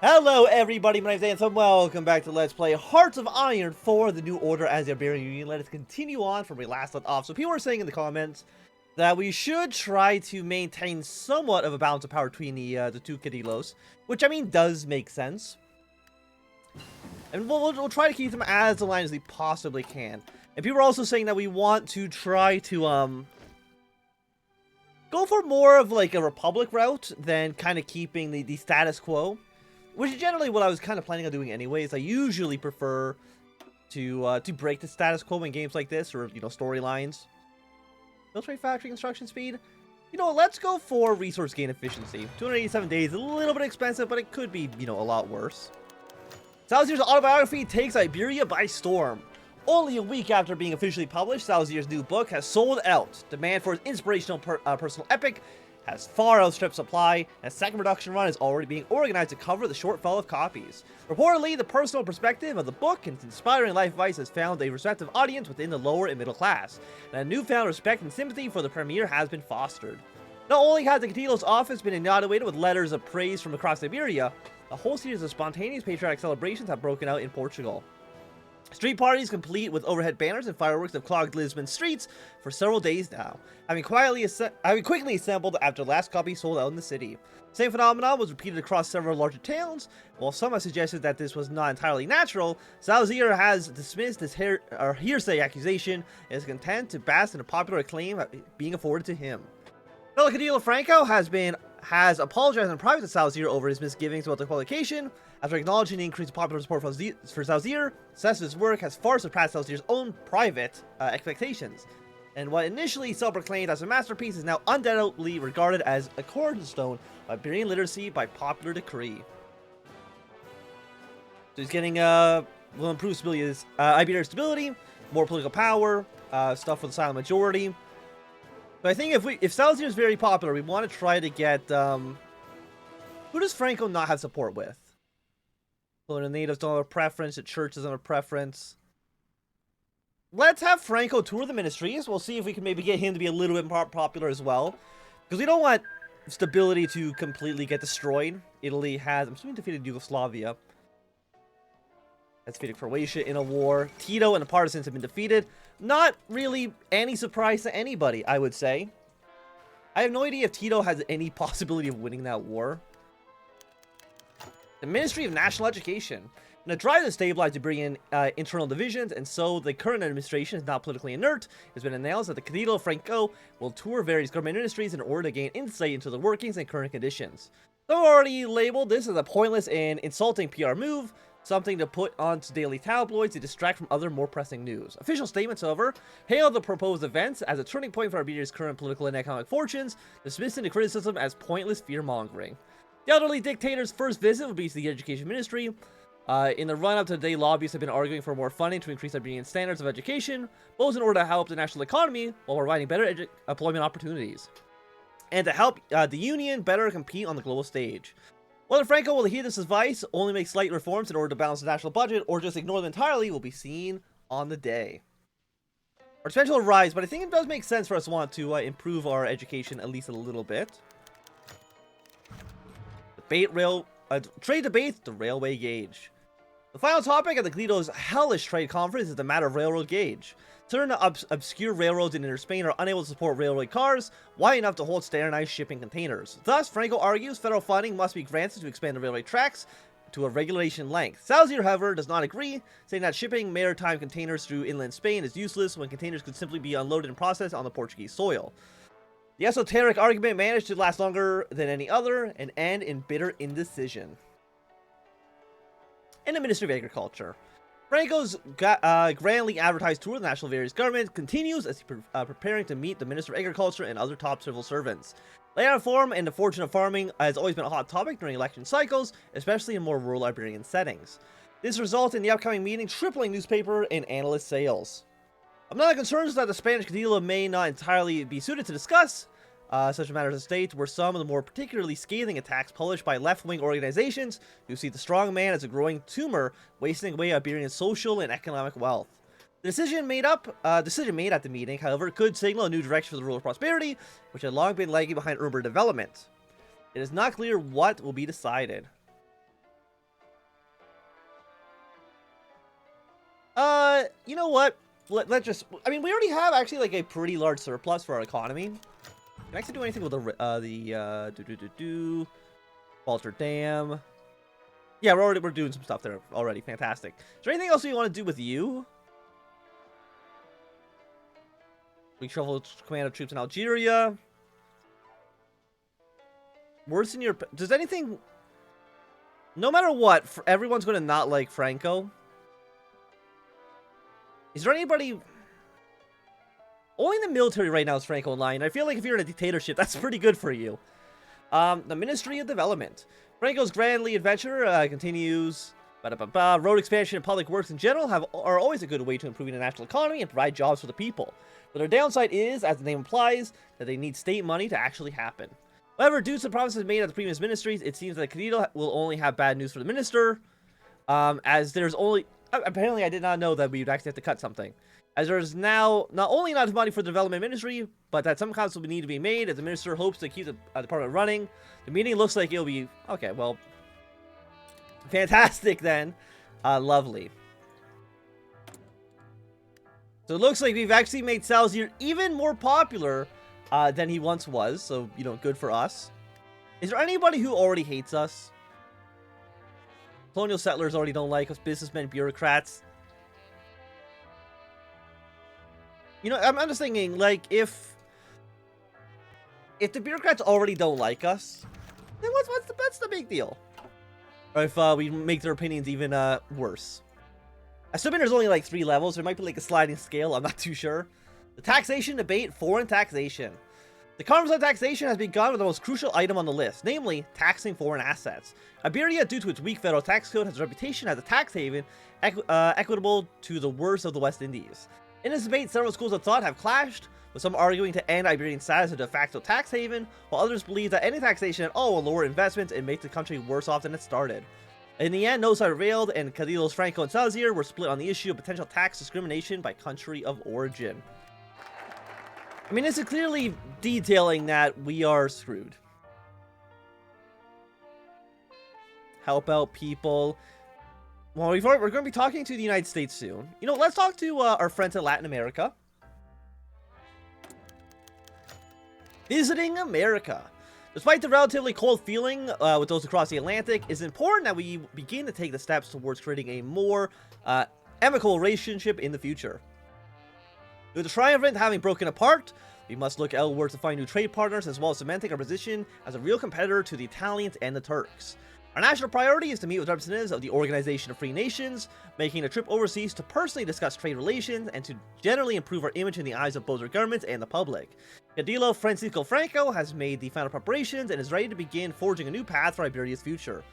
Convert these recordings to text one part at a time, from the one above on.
Hello everybody, my name's Anthem. Welcome back to Let's Play Hearts of Iron 4, the new order as the Iberian Union. Let us continue on from where we last left off. So people were saying in the comments that we should try to maintain somewhat of a balance of power between the two Cadilos, which I mean does make sense. And we'll try to keep them as aligned as we possibly can. And people are also saying that we want to try to go for more of like a republic route than kind of keeping the status quo. Which is generally what I was kind of planning on doing anyways. I usually prefer to break the status quo in games like this, or, you know, storylines. Military factory construction speed. You know, let's go for resource gain efficiency. 287 days, a little bit expensive, but it could be, you know, a lot worse. Salazar's autobiography takes Iberia by storm. Only a week after being officially published, Salazar's new book has sold out. Demand for his inspirational personal epic has far outstripped supply, and a second production run is already being organized to cover the shortfall of copies. Reportedly, the personal perspective of the book and its inspiring life advice has found a receptive audience within the lower and middle class, and a newfound respect and sympathy for the premiere has been fostered. Not only has the Cadilo's office been inaugurated with letters of praise from across Iberia, a whole series of spontaneous patriotic celebrations have broken out in Portugal. Street parties complete with overhead banners and fireworks have clogged Lisbon's streets for several days now, having quickly assembled after the last copy sold out in the city. The same phenomenon was repeated across several larger towns. While some have suggested that this was not entirely natural, Salazar has dismissed this hearsay accusation and is content to bask in a popular acclaim being afforded to him. Fellow Cadillo Franco has apologized in private to Salazar over his misgivings about the publication. After acknowledging the increased popular support for Salazar, Cesar's work has far surpassed Salazar's own private expectations, and what initially self-proclaimed as a masterpiece is now undoubtedly regarded as a cornerstone of Iberian literacy by popular decree. So he's getting will improve Iberian stability, more political power, stuff for the silent majority. But I think if Salazar is very popular, we want to try to get who does Franco not have support with? So the natives don't have a preference, the church doesn't have a preference. Let's have Franco tour the ministries. We'll see if we can maybe get him to be a little bit more popular as well. Because we don't want stability to completely get destroyed. Italy has, I'm assuming, defeated Yugoslavia. Has defeated Croatia in a war. Tito and the partisans have been defeated. Not really any surprise to anybody, I would say. I have no idea if Tito has any possibility of winning that war. The Ministry of National Education. In a drive to stabilize Iberian internal divisions, and so the current administration is not politically inert, it has been announced that the Cadillo Franco will tour various government ministries in order to gain insight into the workings and current conditions. Though already labeled this as a pointless and insulting PR move, something to put onto daily tabloids to distract from other more pressing news. Official statements, however, hail the proposed events as a turning point for Iberia's current political and economic fortunes, dismissing the criticism as pointless fear-mongering. The elderly dictator's first visit will be to the Education Ministry. In the run-up to the day, lobbyists have been arguing for more funding to increase Iberian standards of education, both in order to help the national economy while providing better employment opportunities, and to help the Union better compete on the global stage. Whether Franco will heed this advice, only make slight reforms in order to balance the national budget, or just ignore them entirely will be seen on the day. Our expenditure will rise, but I think it does make sense for us to want to improve our education at least a little bit. Trade debates, the railway gauge. The final topic of the Cadilo's hellish trade conference is the matter of railroad gauge. Certain obscure railroads in inner Spain are unable to support railway cars wide enough to hold standardized shipping containers. Thus, Franco argues federal funding must be granted to expand the railway tracks to a regulation length. Salazar, however, does not agree, saying that shipping maritime containers through inland Spain is useless when containers could simply be unloaded and processed on the Portuguese soil. The esoteric argument managed to last longer than any other and end in bitter indecision. In the Ministry of Agriculture, Franco's grandly advertised tour of the national various governments continues as he's preparing to meet the Minister of Agriculture and other top civil servants. Layout reform and the fortune of farming has always been a hot topic during election cycles, especially in more rural Iberian settings. This results in the upcoming meeting tripling newspaper and analyst sales. I'm not concerned that the Spanish Cadillo may not entirely be suited to discuss such matters as state, were some of the more particularly scathing attacks published by left-wing organizations who see the strong man as a growing tumor wasting away Iberian social and economic wealth. The decision made at the meeting, however, could signal a new direction for the rule of prosperity, which had long been lagging behind urban development. It is not clear what will be decided. You know what? Let's just... I mean, we already have actually like a pretty large surplus for our economy. Can I actually do anything with the Walter Dam? Yeah, we're doing some stuff there already. Fantastic. Is there anything else we want to do with you? We shuffle command of troops in Algeria. Worse in your... Does anything... No matter what, everyone's going to not like Franco. Is there anybody... Only the military right now is Franco in line. I feel like if you're in a dictatorship, that's pretty good for you. The Ministry of Development. Franco's grand lead adventure continues. Road expansion and public works in general are always a good way to improve the national economy and provide jobs for the people. But their downside is, as the name implies, that they need state money to actually happen. However, due to the promises made at the previous ministries, it seems that Cadillo will only have bad news for the minister. As there's only... Apparently, I did not know that we would actually have to cut something. As there is now not only not money for the development ministry, but that some cuts will need to be made as the minister hopes to keep the department running. The meeting looks like it'll be... Okay, well... Fantastic, then. Lovely. So it looks like we've actually made Salazar even more popular than he once was. So, you know, good for us. Is there anybody who already hates us? Colonial settlers already don't like us. Businessmen, bureaucrats. You know, I'm just thinking, like, if the bureaucrats already don't like us, then what's the big deal? Or if we make their opinions even worse. Assuming there's only like 3 levels, there might be like a sliding scale, I'm not too sure. The taxation debate, foreign taxation. The conference on taxation has begun with the most crucial item on the list, namely taxing foreign assets. Iberia, due to its weak federal tax code, has a reputation as a tax haven equitable to the worst of the West Indies. In this debate, several schools of thought have clashed, with some arguing to end Iberian status as a de facto tax haven, while others believe that any taxation at all will lower investments and make the country worse off than it started. In the end, no side prevailed, and Cadillo's Franco and Salazar were split on the issue of potential tax discrimination by country of origin. I mean, this is clearly detailing that we are screwed. Help out people. Well, we're going to be talking to the United States soon. You know, let's talk to our friends in Latin America. Visiting America. Despite the relatively cold feeling with those across the Atlantic, it's important that we begin to take the steps towards creating a more amicable relationship in the future. With the triumvirate having broken apart, we must look outwards to find new trade partners as well as cementing our position as a real competitor to the Italians and the Turks. Our national priority is to meet with representatives of the Organization of Free Nations, making a trip overseas to personally discuss trade relations and to generally improve our image in the eyes of both our governments and the public. Cadillo Francisco Franco has made the final preparations and is ready to begin forging a new path for Iberia's future.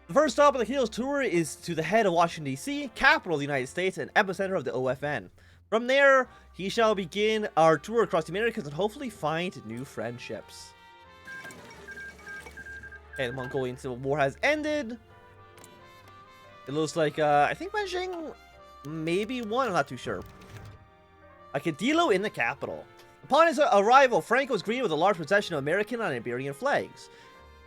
The first stop on the Cadillo's tour is to the head of Washington, D.C., capital of the United States and epicenter of the OFN. From there, he shall begin our tour across the Americas and hopefully find new friendships. Okay, the Mongolian Civil War has ended. It looks like, I think Beijing maybe won, I'm not too sure. A Cadillo in the capital. Upon his arrival, Franco was greeted with a large procession of American and Iberian flags.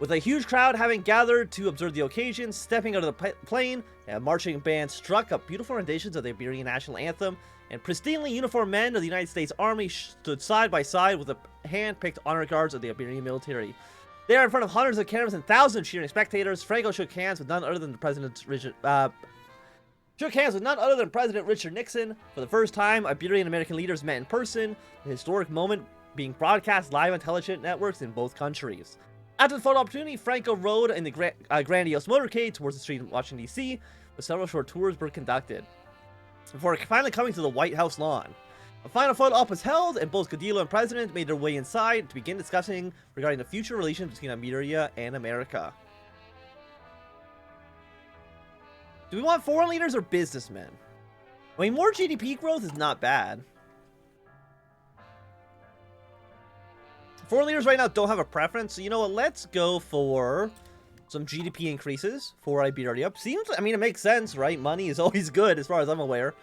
With a huge crowd having gathered to observe the occasion, stepping out of the plane, a marching band struck up beautiful renditions of the Iberian national anthem, and pristinely uniformed men of the United States Army stood side by side with the hand-picked honor guards of the Iberian military. There, in front of hundreds of cameras and thousands of cheering spectators, Franco shook hands with none other than President Richard Nixon. For the first time, Iberian American leaders met in person, a historic moment being broadcast live on television networks in both countries. After the photo opportunity, Franco rode in the grandiose motorcade towards the street in Washington, D.C., where several short tours were conducted, before finally coming to the White House lawn. A final photo op was held, and both Cadillo and President made their way inside to begin discussing regarding the future relations between Iberia and America. Do we want foreign leaders or businessmen? I mean, more GDP growth is not bad. Foreign leaders right now don't have a preference, so you know what? Let's go for some GDP increases for Iberia. Seems, I mean, it makes sense, right? Money is always good, as far as I'm aware.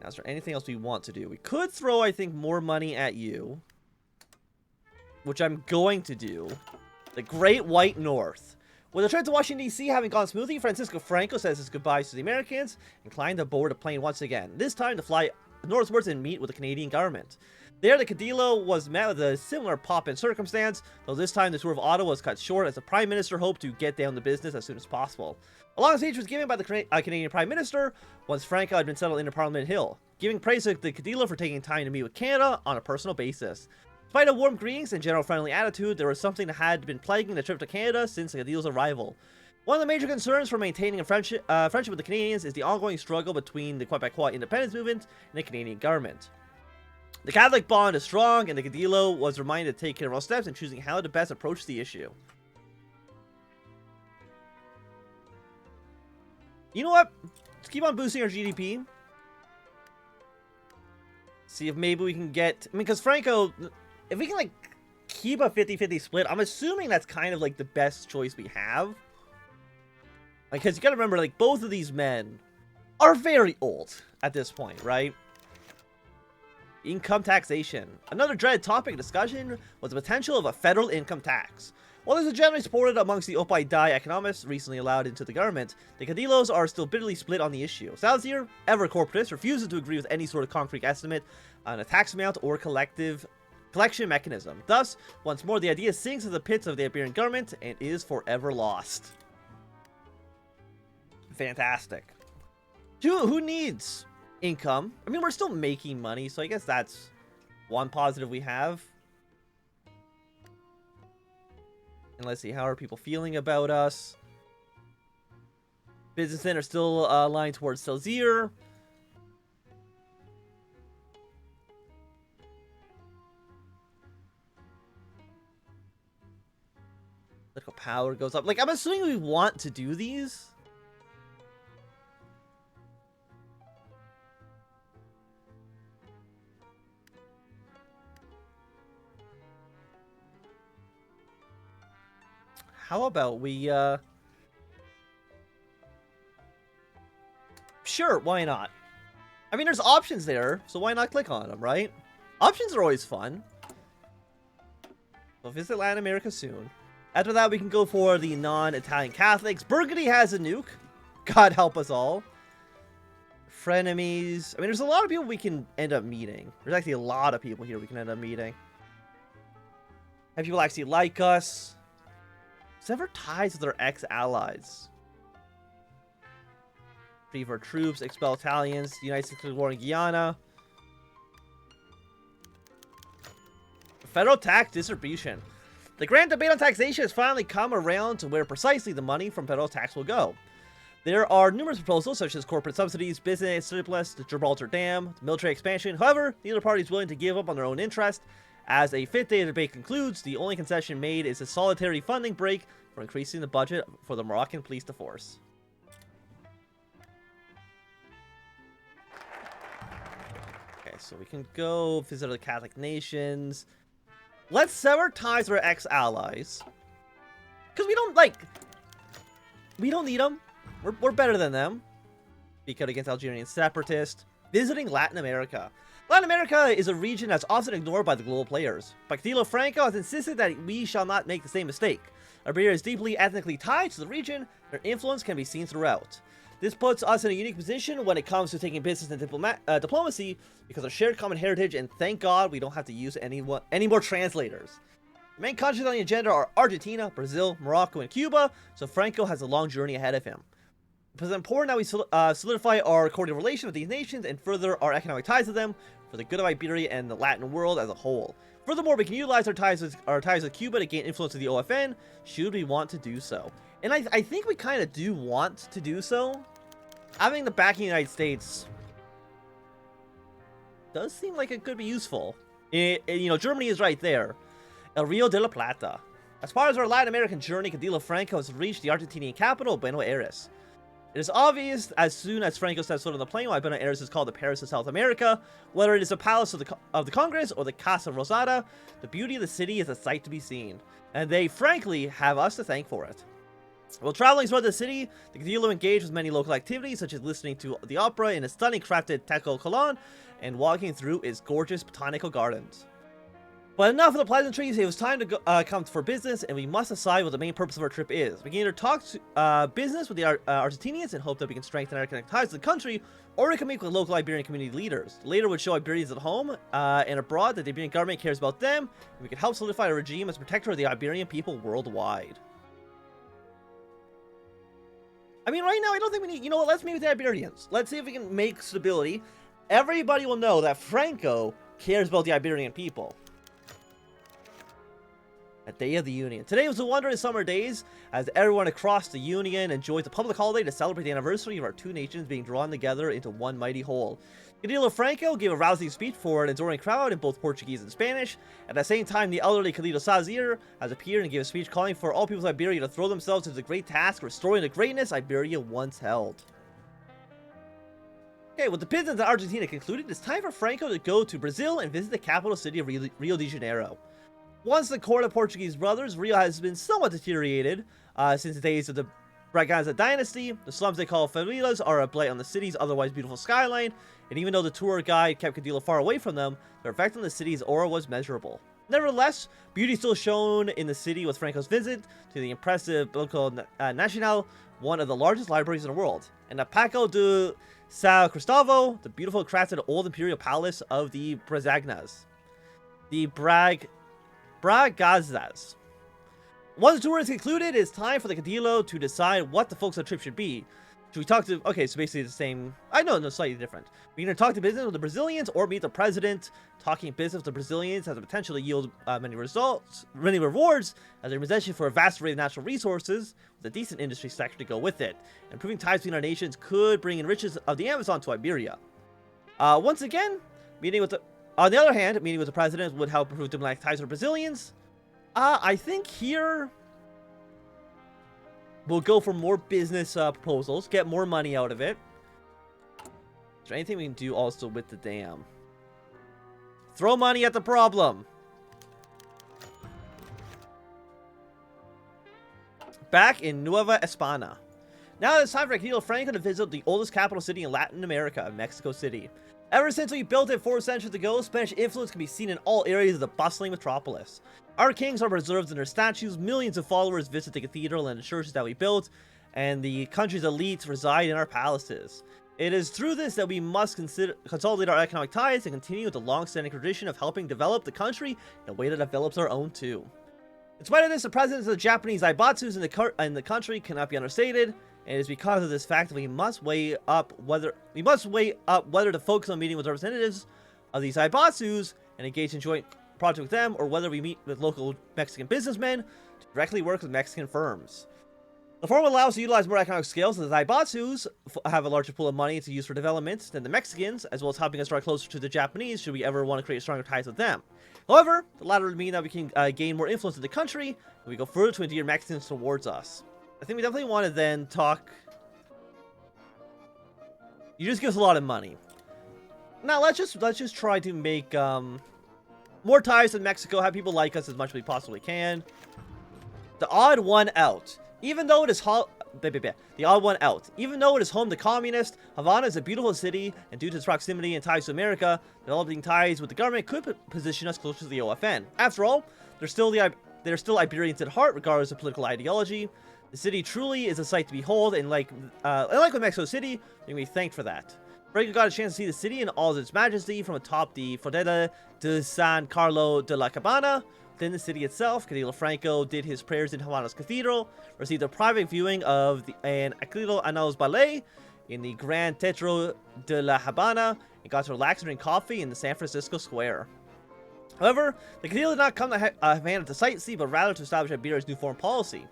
Now, is there anything else we want to do? We could throw, I think, more money at you, which I'm going to do. The Great White North. With the trip to Washington, D.C. having gone smoothly, Franco says his goodbyes to the Americans and climbed aboard a plane once again, this time to fly northwards and meet with the Canadian government. There, the Cadillo was met with a similar pop in circumstance, though this time the tour of Ottawa was cut short as the Prime Minister hoped to get down to business as soon as possible. A long speech was given by the Canadian Prime Minister once Franco had been settled into Parliament Hill, giving praise to the Cadillo for taking time to meet with Canada on a personal basis. Despite a warm greetings and general friendly attitude, there was something that had been plaguing the trip to Canada since the Cadillo's arrival. One of the major concerns for maintaining a friendship with the Canadians is the ongoing struggle between the Quebecois independence movement and the Canadian government. The Catholic bond is strong, and the Cadillo was reminded to take careful steps in choosing how to best approach the issue. You know what? Let's keep on boosting our GDP. See if maybe we can get... I mean, because Franco... If we can, like, keep a 50-50 split, I'm assuming that's kind of, like, the best choice we have. Like, because you gotta remember, like, both of these men are very old at this point, right? Income taxation. Another dreaded topic of discussion was the potential of a federal income tax. While this is generally supported amongst the HOI4 economists recently allowed into the government, the Cadillos are still bitterly split on the issue. Salazar, ever corporatist, refuses to agree with any sort of concrete estimate on a tax amount or collection mechanism. Thus, once more, the idea sinks into the pits of the Iberian government and is forever lost. Fantastic. Who needs income? I mean, we're still making money, so I guess that's one positive we have. And let's see, how are people feeling about us? Businessmen are still aligned towards Salazar. Political power goes up. Like, I'm assuming we want to do these. How about we, Sure, why not? I mean, there's options there, so why not click on them, right? Options are always fun. We'll visit Latin America soon. After that, we can go for the non-Italian Catholics. Burgundy has a nuke. God help us all. Frenemies. I mean, there's a lot of people we can end up meeting. There's actually a lot of people here we can end up meeting. Have people actually like us. Sever ties with their ex-allies. Free for troops, expel Italians, United States war in Guyana. Federal tax distribution. The grand debate on taxation has finally come around to where precisely the money from federal tax will go. There are numerous proposals such as corporate subsidies, business surplus, the Gibraltar Dam, military expansion. However, neither party is willing to give up on their own interest. As a fifth day of debate concludes, the only concession made is a solitary funding break for increasing the budget for the Moroccan police force. Okay, so we can go visit the Catholic nations. Let's sever ties with our ex-allies. Because we don't need them. We're better than them. Speak out against Algerian separatists. Visiting Latin America. Latin America is a region that's often ignored by the global players. But Cadillo Franco has insisted that we shall not make the same mistake. Iberia is deeply ethnically tied to the region. Their influence can be seen throughout. This puts us in a unique position when it comes to taking business and diplomacy because of shared common heritage, and thank God we don't have to use any more translators. The main countries on the agenda are Argentina, Brazil, Morocco, and Cuba, so Franco has a long journey ahead of him. It's important that we solidify our cordial relation with these nations and further our economic ties with them for the good of Iberia and the Latin world as a whole. Furthermore, we can utilize our ties with Cuba to gain influence with the OFN, should we want to do so. And I think we kind of do want to do so. Having the backing of the United States does seem like it could be useful. You know, Germany is right there. El Rio de la Plata. As far as our Latin American journey, Cadillo Franco has reached the Argentinian capital, Buenos Aires. It is obvious as soon as Franco steps foot on the plane why Buenos Aires is called the Paris of South America. Whether it is the Palace of the Congress or the Casa Rosada, the beauty of the city is a sight to be seen. And they, frankly, have us to thank for it. While traveling throughout the city, the Cadillo engaged with many local activities, such as listening to the opera in a stunning crafted Teco Colon and walking through its gorgeous botanical gardens. But enough of the pleasantries, it was time to go, come for business, and we must decide what the main purpose of our trip is. We can either talk business with the Argentinians and hope that we can strengthen our economic ties to the country, or we can meet with local Iberian community leaders. The later would show Iberians at home and abroad that the Iberian government cares about them, and we can help solidify a regime as protector of the Iberian people worldwide. I mean, right now, I don't think we need... You know what? Let's meet with the Iberians. Let's see if we can make stability. Everybody will know that Franco cares about the Iberian people. A Day of the Union. Today was a wondrous summer days as everyone across the Union enjoys a public holiday to celebrate the anniversary of our two nations being drawn together into one mighty whole. Cadillo Franco gave a rousing speech for an adoring crowd in both Portuguese and Spanish. At the same time, the elderly Cadillo Salazar has appeared and gave a speech calling for all peoples of Iberia to throw themselves into the great task of restoring the greatness Iberia once held. Okay, with the business in Argentina concluded, it's time for Franco to go to Brazil and visit the capital city of Rio de Janeiro. Once the court of Portuguese brothers, Rio has been somewhat deteriorated since the days of the Braganza dynasty. The slums they call favelas are a blight on the city's otherwise beautiful skyline, and even though the tour guide kept Cadillo far away from them, their effect on the city's aura was measurable. Nevertheless, beauty still shone in the city with Franco's visit to the impressive Banco Nacional, one of the largest libraries in the world, and the Paco de São Cristóvão, the beautiful crafted old imperial palace of the Bragazas. The Bragazas. Once the tour is concluded, it's time for the Cadillo to decide what the focus of the trip should be. Should we talk to... Okay, so basically the same... I know, no, slightly different. We can either talk to business with the Brazilians or meet the president. Talking business with the Brazilians has the potential to yield many rewards, as their possession for a vast array of natural resources, with a decent industry sector to go with it. And improving ties between our nations could bring in riches of the Amazon to Iberia. Once again, meeting with the... On the other hand, meeting with the president would help improve diplomatic ties with the Brazilians. I think here we'll go for more business proposals, get more money out of it. Is there anything we can do also with the dam? Throw money at the problem. Back in Nueva España. Now it's time for Cadillo Franco to visit the oldest capital city in Latin America, Mexico City. Ever since we built it 4 centuries ago, Spanish influence can be seen in all areas of the bustling metropolis. Our kings are preserved in their statues, millions of followers visit the cathedral and the churches that we built, and the country's elites reside in our palaces. It is through this that we must consolidate our economic ties and continue with the long-standing tradition of helping develop the country in a way that develops our own too. In spite of this, the presence of the Japanese Zaibatsus in the country cannot be understated. And it is because of this fact that we must weigh up whether to focus on meeting with representatives of these Zaibatsus and engage in joint project with them, or whether we meet with local Mexican businessmen to directly work with Mexican firms. The former allows us to utilize more economic scales, as the Zaibatsus have a larger pool of money to use for development than the Mexicans, as well as helping us draw closer to the Japanese should we ever want to create stronger ties with them. However, the latter would mean that we can gain more influence in the country, and we go further to endear Mexicans towards us. I think we definitely want to then talk... You just give us a lot of money. Now, let's just try to make more ties with Mexico, have people like us as much as we possibly can. The odd one out. Even though it is the odd one out. Even though it is home to communists, Havana is a beautiful city, and due to its proximity and ties to America, developing ties with the government could position us closer to the OFN. After all, they're still Iberians at heart, regardless of political ideology. The city truly is a sight to behold, and like with Mexico City, we can be thanked for that. Franco got a chance to see the city in all of its majesty from atop the Frontera de San Carlo de la Cabana. Within the city itself, Cadillo Franco did his prayers in Havana's cathedral, received a private viewing of an Aquilo Anos ballet in the Gran Teatro de la Habana, and got to relax and drink coffee in the San Francisco Square. However, the cathedral did not come to Havana to sightsee, but rather to establish Iberia's new foreign policy.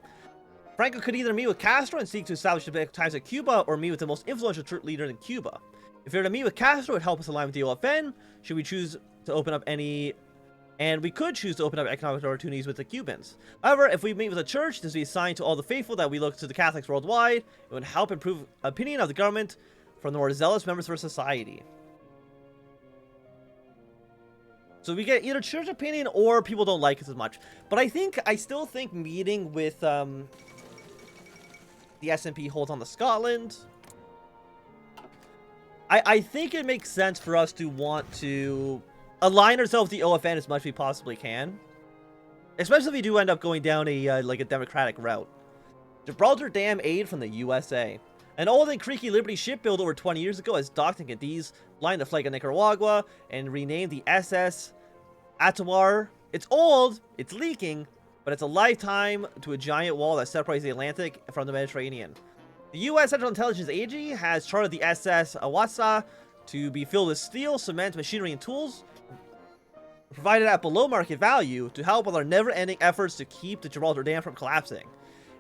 Franco could either meet with Castro and seek to establish diplomatic ties with Cuba, or meet with the most influential leader in Cuba. If we were to meet with Castro, it would help us align with the OFN. Should we choose to open up and we could choose to open up economic opportunities with the Cubans. However, if we meet with a church, this would be a sign to all the faithful that we look to the Catholics worldwide. It would help improve opinion of the government from the more zealous members of our society. So we get either church opinion or people don't like us as much. But I still think meeting with the SNP holds on to Scotland. I think it makes sense for us to want to align ourselves with the OFN as much as we possibly can. Especially if we do end up going down a like a democratic route. Gibraltar Dam aid from the USA. An old and creaky Liberty ship built over 20 years ago has docked in Cadiz, flying the flag of Nicaragua, and renamed the SS Atomar. It's old, it's leaking, but it's a lifetime to a giant wall that separates the Atlantic from the Mediterranean. The U.S. Central Intelligence Agency has chartered the SS HOI4 to be filled with steel, cement, machinery, and tools, provided at below market value to help with our never-ending efforts to keep the Gibraltar Dam from collapsing,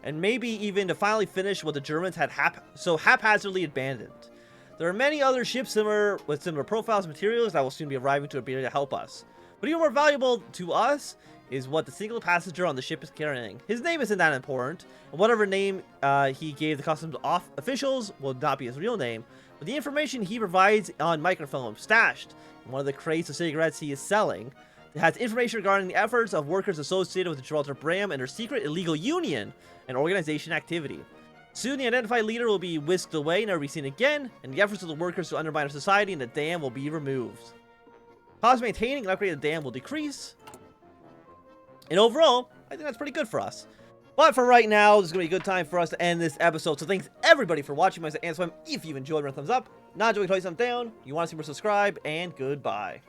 and maybe even to finally finish what the Germans had so haphazardly abandoned. There are many other ships with similar profiles and materials that will soon be arriving to Iberia to help us. But even more valuable to us is what the single passenger on the ship is carrying. His name isn't that important, and whatever name he gave the customs officials will not be his real name, but the information he provides on microfilm stashed in one of the crates of cigarettes he is selling has information regarding the efforts of workers associated with the Gibraltar Bram and their secret illegal union and organization activity. Soon the identified leader will be whisked away, never be seen again, and the efforts of the workers to undermine our society and the dam will be removed. Cost of maintaining and upgrading the dam will decrease. And overall, I think that's pretty good for us. But for right now, this is going to be a good time for us to end this episode. So thanks everybody for watching. My name is If you enjoyed, run a thumbs up. Not enjoying, thumbs down. You want to see more, subscribe, and goodbye.